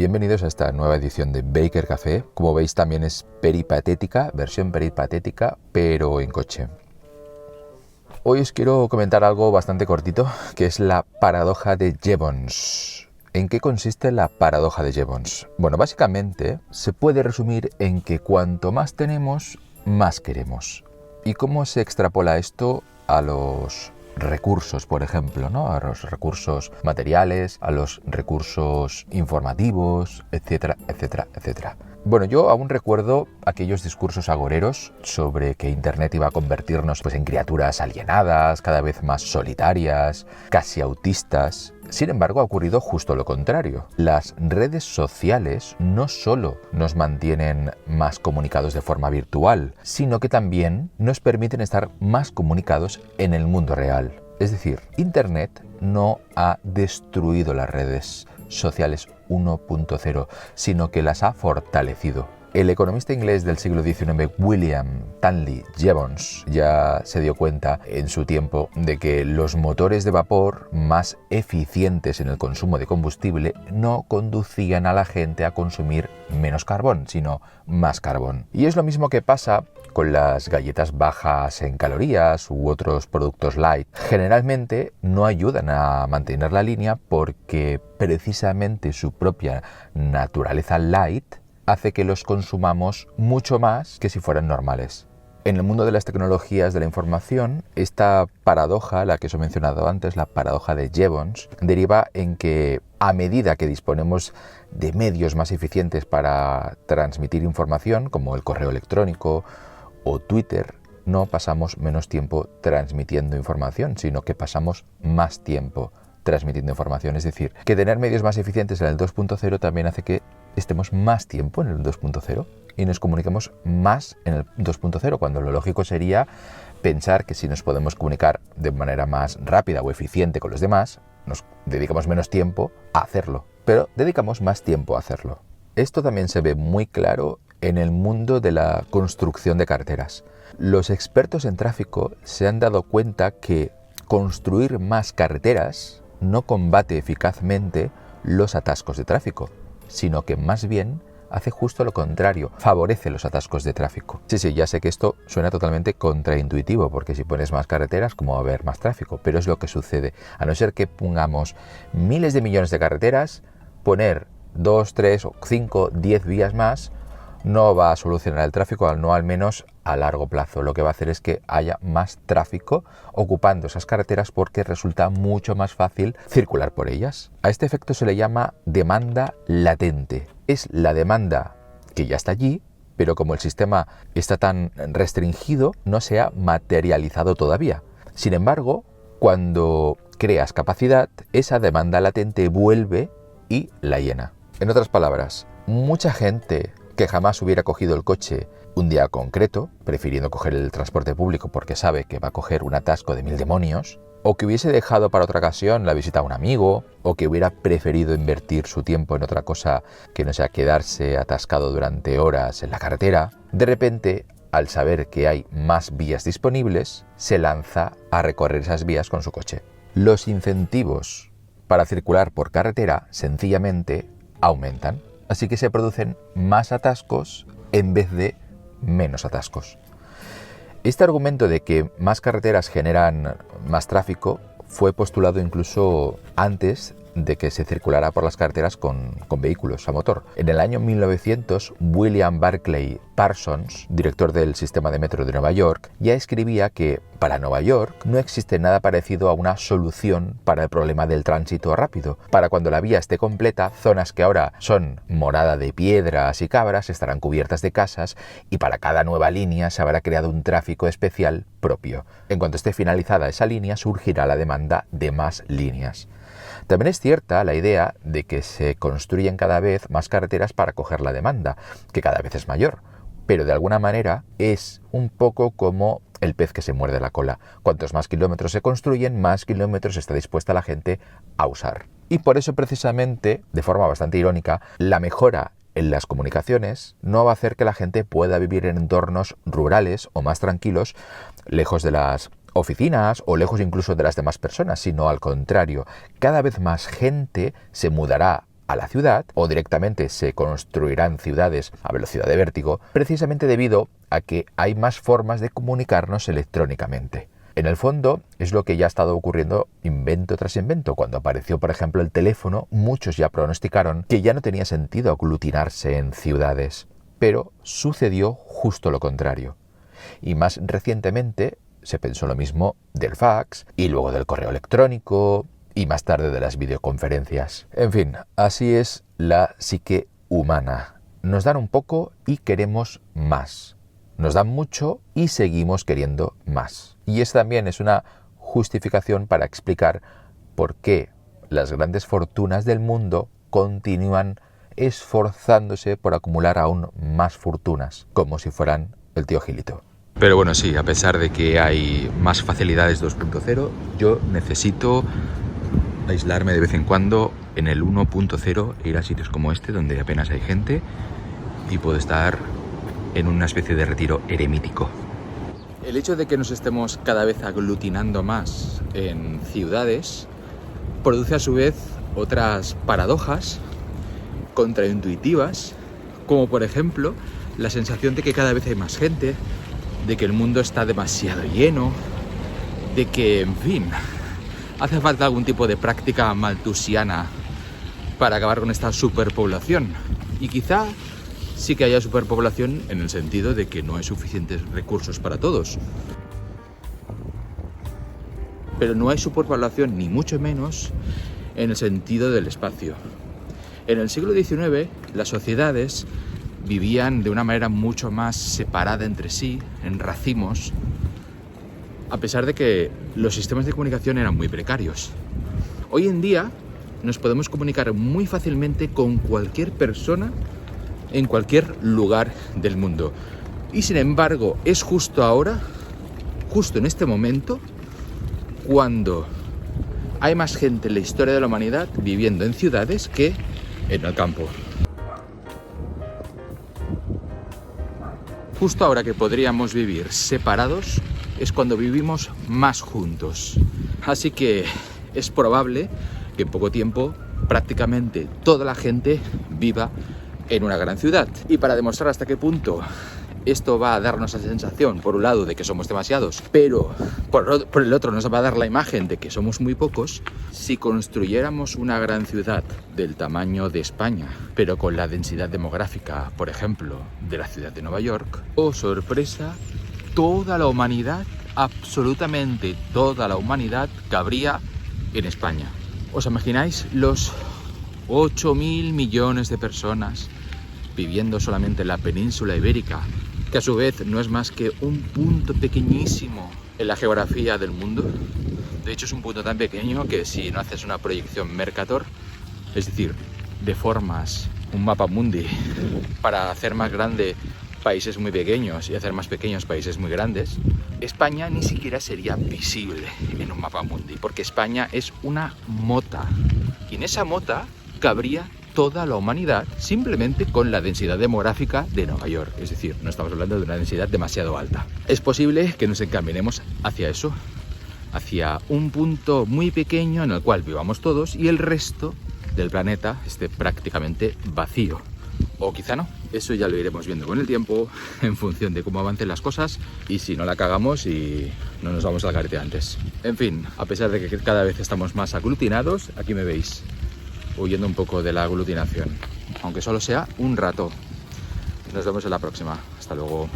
Bienvenidos a esta nueva edición de Baker Café. Como veis también es peripatética, versión peripatética, pero en coche. Hoy os quiero comentar algo bastante cortito, que es la paradoja de Jevons. ¿En qué consiste la paradoja de Jevons? Bueno, básicamente se puede resumir en que cuanto más tenemos, más queremos. ¿Y cómo se extrapola esto a los recursos, por ejemplo, ¿no? A los recursos materiales, a los recursos informativos, etcétera, etcétera, etcétera? Bueno, yo aún recuerdo aquellos discursos agoreros sobre que Internet iba a convertirnos en criaturas alienadas, cada vez más solitarias, casi autistas. Sin embargo, ha ocurrido justo lo contrario. Las redes sociales no solo nos mantienen más comunicados de forma virtual, sino que también nos permiten estar más comunicados en el mundo real. Es decir, Internet no ha destruido las redes sociales 1.0, sino que las ha fortalecido. El economista inglés del siglo XIX, William Stanley Jevons, ya se dio cuenta en su tiempo de que los motores de vapor más eficientes en el consumo de combustible no conducían a la gente a consumir menos carbón, sino más carbón. Y es lo mismo que pasa con las galletas bajas en calorías u otros productos light. Generalmente no ayudan a mantener la línea porque precisamente su propia naturaleza light hace que los consumamos mucho más que si fueran normales. En el mundo de las tecnologías de la información, esta paradoja, la que os he mencionado antes, la paradoja de Jevons, deriva en que a medida que disponemos de medios más eficientes para transmitir información, como el correo electrónico o Twitter, no pasamos menos tiempo transmitiendo información, sino que pasamos más tiempo transmitiendo información. Es decir, que tener medios más eficientes en el 2.0 también hace que estemos más tiempo en el 2.0 y nos comuniquemos más en el 2.0, cuando lo lógico sería pensar que si nos podemos comunicar de manera más rápida o eficiente con los demás, nos dedicamos menos tiempo a hacerlo, pero dedicamos más tiempo a hacerlo. Esto también se ve muy claro en el mundo de la construcción de carreteras. Los expertos en tráfico se han dado cuenta que construir más carreteras no combate eficazmente los atascos de tráfico, sino que más bien hace justo lo contrario, favorece los atascos de tráfico. Sí, ya sé que esto suena totalmente contraintuitivo, porque si pones más carreteras, ¿cómo va a haber más tráfico? Pero es lo que sucede. A no ser que pongamos miles de millones de carreteras, poner 2, 3, 5, 10 vías más no va a solucionar el tráfico, al menos a largo plazo. Lo que va a hacer es que haya más tráfico ocupando esas carreteras porque resulta mucho más fácil circular por ellas. A este efecto se le llama demanda latente. Es la demanda que ya está allí, pero como el sistema está tan restringido, no se ha materializado todavía. Sin embargo, cuando creas capacidad, esa demanda latente vuelve y la llena. En otras palabras, mucha gente que jamás hubiera cogido el coche un día concreto, prefiriendo coger el transporte público porque sabe que va a coger un atasco de 1000 demonios, o que hubiese dejado para otra ocasión la visita a un amigo, o que hubiera preferido invertir su tiempo en otra cosa que no sea quedarse atascado durante horas en la carretera, de repente, al saber que hay más vías disponibles, se lanza a recorrer esas vías con su coche. Los incentivos para circular por carretera sencillamente aumentan. Así que se producen más atascos en vez de menos atascos. Este argumento de que más carreteras generan más tráfico fue postulado incluso antes de que se circulara por las carreteras con vehículos a motor. En el año 1900, William Barclay Parsons, director del sistema de metro de Nueva York, ya escribía que para Nueva York no existe nada parecido a una solución para el problema del tránsito rápido. Para cuando la vía esté completa, zonas que ahora son morada de piedras y cabras estarán cubiertas de casas y para cada nueva línea se habrá creado un tráfico especial propio. En cuanto esté finalizada esa línea, surgirá la demanda de más líneas. También es cierta la idea de que se construyen cada vez más carreteras para coger la demanda, que cada vez es mayor, pero de alguna manera es un poco como el pez que se muerde la cola. Cuantos más kilómetros se construyen, más kilómetros está dispuesta la gente a usar. Y por eso precisamente, de forma bastante irónica, la mejora en las comunicaciones no va a hacer que la gente pueda vivir en entornos rurales o más tranquilos, lejos de las oficinas o lejos incluso de las demás personas, sino al contrario, cada vez más gente se mudará a la ciudad o directamente se construirán ciudades a velocidad de vértigo, precisamente debido a que hay más formas de comunicarnos electrónicamente. En el fondo es lo que ya ha estado ocurriendo invento tras invento. Cuando apareció, por ejemplo, el teléfono, muchos ya pronosticaron que ya no tenía sentido aglutinarse en ciudades, pero sucedió justo lo contrario. Y más recientemente se pensó lo mismo del fax y luego del correo electrónico y más tarde de las videoconferencias. En fin, así es la psique humana. Nos dan un poco y queremos más. Nos dan mucho y seguimos queriendo más. Y esta también es una justificación para explicar por qué las grandes fortunas del mundo continúan esforzándose por acumular aún más fortunas, como si fueran el tío Gilito. Pero bueno, sí, a pesar de que hay más facilidades 2.0, yo necesito aislarme de vez en cuando en el 1.0 e ir a sitios como este donde apenas hay gente y puedo estar en una especie de retiro eremítico. El hecho de que nos estemos cada vez aglutinando más en ciudades produce a su vez otras paradojas contraintuitivas, como por ejemplo la sensación de que cada vez hay más gente, de que el mundo está demasiado lleno, de que, en fin, hace falta algún tipo de práctica malthusiana para acabar con esta superpoblación. Y quizá sí que haya superpoblación en el sentido de que no hay suficientes recursos para todos. Pero no hay superpoblación, ni mucho menos, en el sentido del espacio. En el siglo XIX, las sociedades vivían de una manera mucho más separada entre sí, en racimos, a pesar de que los sistemas de comunicación eran muy precarios. Hoy en día nos podemos comunicar muy fácilmente con cualquier persona en cualquier lugar del mundo. Y sin embargo, es justo ahora, justo en este momento, cuando hay más gente en la historia de la humanidad viviendo en ciudades que en el campo. Justo ahora que podríamos vivir separados es cuando vivimos más juntos. Así que es probable que en poco tiempo prácticamente toda la gente viva en una gran ciudad. Y para demostrar hasta qué punto esto va a darnos la sensación, por un lado, de que somos demasiados, pero por el otro nos va a dar la imagen de que somos muy pocos, si construyéramos una gran ciudad del tamaño de España, pero con la densidad demográfica, por ejemplo, de la ciudad de Nueva York, oh sorpresa, toda la humanidad, absolutamente toda la humanidad, cabría en España. ¿Os imagináis los 8.000 millones de personas viviendo solamente en la península ibérica, que a su vez no es más que un punto pequeñísimo en la geografía del mundo? De hecho, es un punto tan pequeño que si no haces una proyección Mercator, es decir, deformas un mapa mundi para hacer más grande países muy pequeños y hacer más pequeños países muy grandes, España ni siquiera sería visible en un mapa mundi, porque España es una mota, y en esa mota cabría toda la humanidad simplemente con la densidad demográfica de Nueva York. Es decir, no estamos hablando de una densidad demasiado alta. Es posible que nos encaminemos hacia eso, hacia un punto muy pequeño en el cual vivamos todos y el resto del planeta esté prácticamente vacío. O quizá no. Eso ya lo iremos viendo con el tiempo, en función de cómo avancen las cosas y si no la cagamos y no nos vamos al garete antes. En fin, a pesar de que cada vez estamos más aglutinados, aquí me veis, huyendo un poco de la aglutinación, aunque solo sea un rato. Nos vemos en la próxima. Hasta luego.